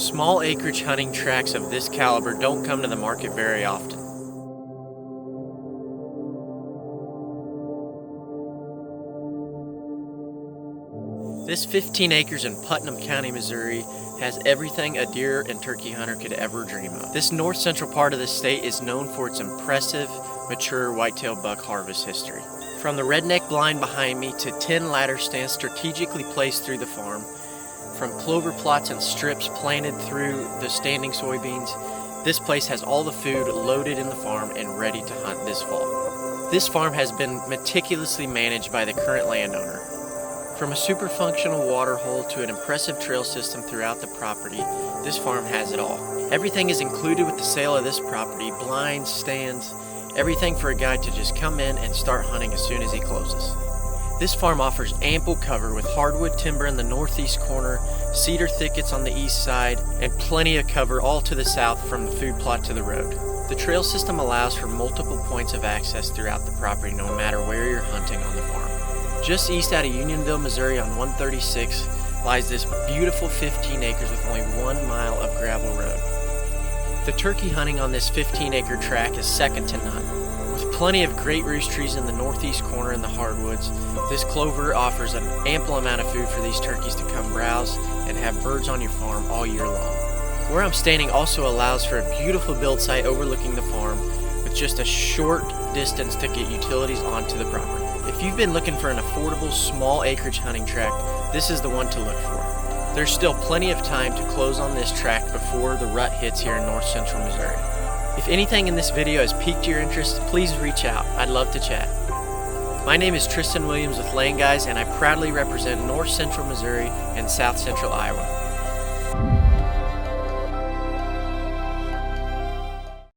Small acreage hunting tracts of this caliber don't come to the market very often. This 15 acres in Putnam County, Missouri has everything a deer and turkey hunter could ever dream of. This north central part of the state is known for its impressive, mature whitetail buck harvest history. From the redneck blind behind me to 10 ladder stands strategically placed through the farm, from clover plots and strips planted through the standing soybeans, this place has all the food loaded in the farm and ready to hunt this fall. This farm has been meticulously managed by the current landowner. From a super functional water hole to an impressive trail system throughout the property, this farm has it all. Everything is included with the sale of this property: blinds, stands, everything for a guy to just come in and start hunting as soon as he closes. This farm offers ample cover with hardwood timber in the northeast corner, cedar thickets on the east side, and plenty of cover all to the south from the food plot to the road. The trail system allows for multiple points of access throughout the property no matter where you're hunting on the farm. Just east out of Unionville, Missouri on 136 lies this beautiful 15 acres with only 1 mile of gravel road. The turkey hunting on this 15-acre tract is second to none. With plenty of great roost trees in the northeast corner in the hardwoods, this clover offers an ample amount of food for these turkeys to come browse and have birds on your farm all year long. Where I'm standing also allows for a beautiful build site overlooking the farm with just a short distance to get utilities onto the property. If you've been looking for an affordable small acreage hunting tract, this is the one to look for. There's still plenty of time to close on this tract before the rut hits here in north central Missouri. If anything in this video has piqued your interest, please reach out. I'd love to chat. My name is Tristan Williams with Land Guys, and I proudly represent north central Missouri and south central Iowa.